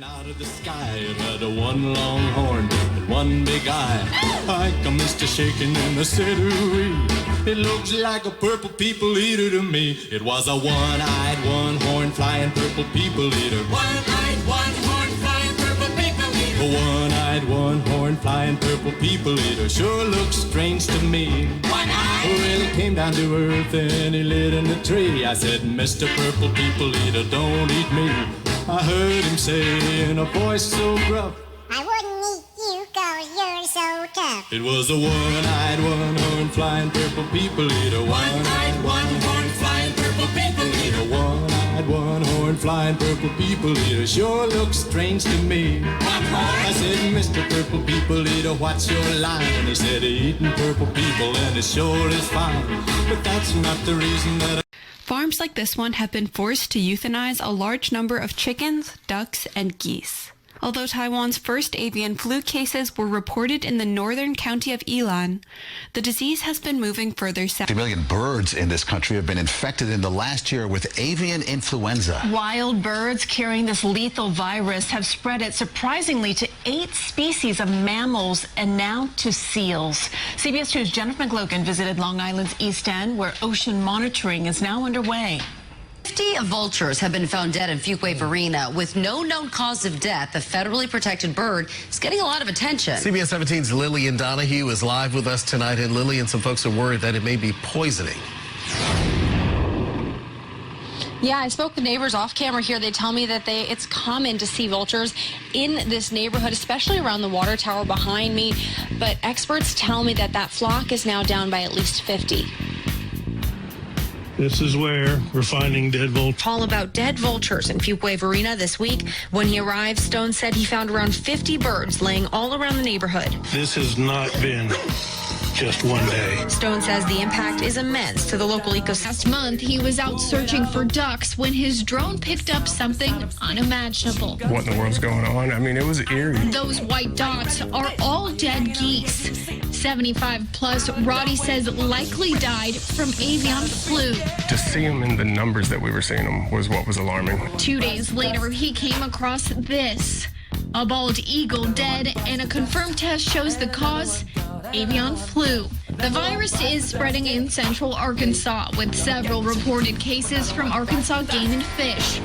Out of the sky, it had a one long horn and one big eye. Like a mister shaking in the city. It looks like a purple people eater to me. It was a one-eyed, one-horn flying purple people eater. One-eyed, one-horn flying purple people eater. A one-eyed, one-horn flying purple people eater sure looks strange to me. One-eyed. Well, he came down to earth and he lit in a tree. I said, Mr. Purple People Eater, don't eat me. I heard him say in a voice so gruff, I wouldn't eat you 'cause you're so tough. it was a one-eyed, one-horn flying purple people eater. One-eyed, one-horn flying purple people eater. One-eyed, one-horn flying purple people eater sure looks strange to me. I said, Mr. Purple People Eater, what's your line? And he said, eating purple people and it sure is fine. But that's not the reason that Farms like this one have been forced to euthanize a large number of chickens, ducks, and geese. Although Taiwan's first avian flu cases were reported in the northern county of Ilan, the disease has been moving further south. 50 million birds in this country have been infected in the last year with avian influenza. Wild birds carrying this lethal virus have spread it surprisingly to 8 species of mammals and now to seals. CBS 2's Jennifer McLogan visited Long Island's East End, where ocean monitoring is now underway. 50 vultures have been found dead in Fuquay-Varina with no known cause of death. The federally protected bird is getting a lot of attention. CBS 17's Lillian Donahue is live with us tonight. And Lillian, some folks are worried that it may be poisoning. Yeah, I spoke with neighbors off camera here. They tell me that it's common to see vultures in this neighborhood, especially around the water tower behind me. But experts tell me that flock is now down by at least 50. This is where we're finding dead vultures. All about dead vultures in Fuquay-Varina this week. When he arrived, Stone said he found around 50 birds laying all around the neighborhood. This has not been just one day. Stone says the impact is immense to the local ecosystem. Last month, he was out searching for ducks when his drone picked up something unimaginable. What in the world's going on? I mean, it was eerie. Those white dots are all dead geese. 75 plus, Roddy says likely died from avian flu. To see them in the numbers that we were seeing them was what was alarming. 2 days later, he came across this. A bald eagle dead, and a confirmed test shows the cause, avian flu. The virus is spreading in central Arkansas, with several reported cases from Arkansas Game and Fish.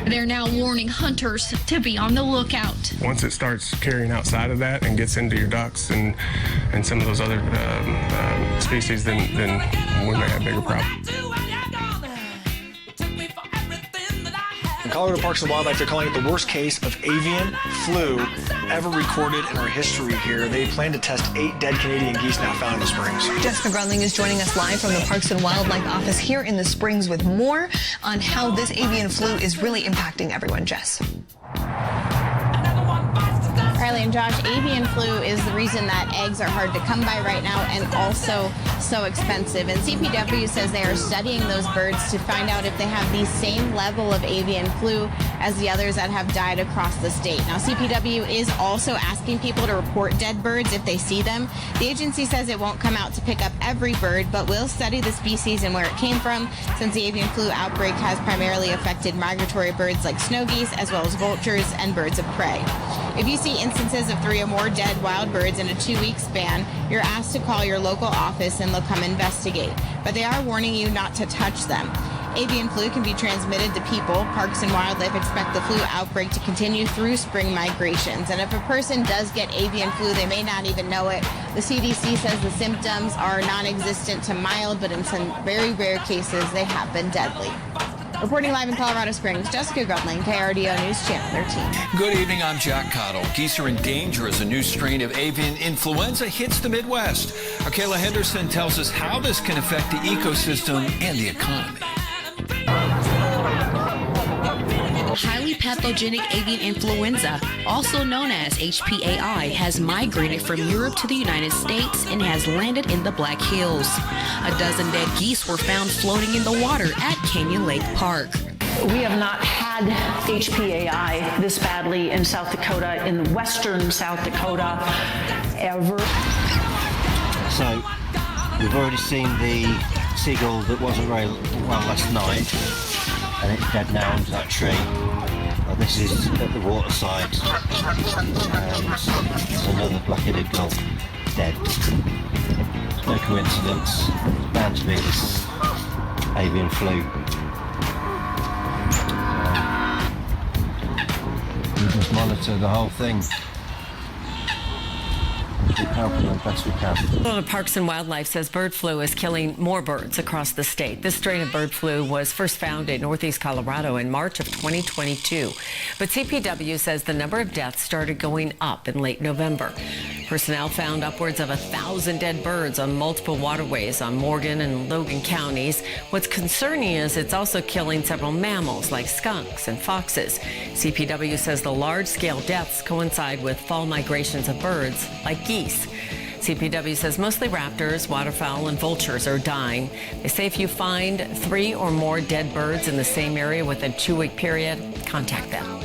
They're now warning hunters to be on the lookout. Once it starts carrying outside of that and gets into your ducks and some of those other species, then we may have bigger problems. Colorado Parks and Wildlife, they're calling it the worst case of avian flu ever recorded in our history here. They plan to test 8 dead Canadian geese now found in the Springs. Jessica Grunling is joining us live from the Parks and Wildlife office here in the Springs with more on how this avian flu is really impacting everyone. Jess. Riley and Josh, avian flu is the reason that eggs are hard to come by right now and also so expensive. And CPW says they are studying those birds to find out if they have the same level of avian flu as the others that have died across the state. Now, CPW is also asking people to report dead birds if they see them. The agency says it won't come out to pick up every bird, but will study the species and where it came from, since the avian flu outbreak has primarily affected migratory birds like snow geese, as well as vultures and birds of prey. If you see instances of 3 or more dead wild birds in a 2-week span, you're asked to call your local office and they'll come investigate. But they are warning you not to touch them. Avian flu can be transmitted to people. Parks and Wildlife expect the flu outbreak to continue through spring migrations. And if a person does get avian flu, they may not even know it. The CDC says the symptoms are non-existent to mild, but in some very rare cases, they have been deadly. Reporting live in Colorado Springs, Jessica Grunling, KRDO News Channel 13. Good evening, I'm Jack Cottle. Geese are in danger as a new strain of avian influenza hits the Midwest. Our Kayla Henderson tells us how this can affect the ecosystem and the economy. Highly pathogenic avian influenza, also known as HPAI, has migrated from Europe to the United States and has landed in the Black Hills. A dozen dead geese were found floating in the water at Canyon Lake Park. We have not had HPAI this badly in South Dakota, in western South Dakota, ever. So, we've already seen the seagull that wasn't very well last night, and it's dead now under that tree. This is at the waterside, and another black-headed gull dead. It's no coincidence. It's bound to be this avian flu. We just monitor the whole thing. Keep helping them best we can. Florida Parks and Wildlife says bird flu is killing more birds across the state. This strain of bird flu was first found in northeast Colorado in March of 2022. But CPW says the number of deaths started going up in late November. Personnel found upwards of 1,000 dead birds on multiple waterways on Morgan and Logan counties. What's concerning is it's also killing several mammals like skunks and foxes. CPW says the large-scale deaths coincide with fall migrations of birds like geese. CPW says mostly raptors, waterfowl, and vultures are dying. They say if you find 3 or more dead birds in the same area within a 2-week period, contact them.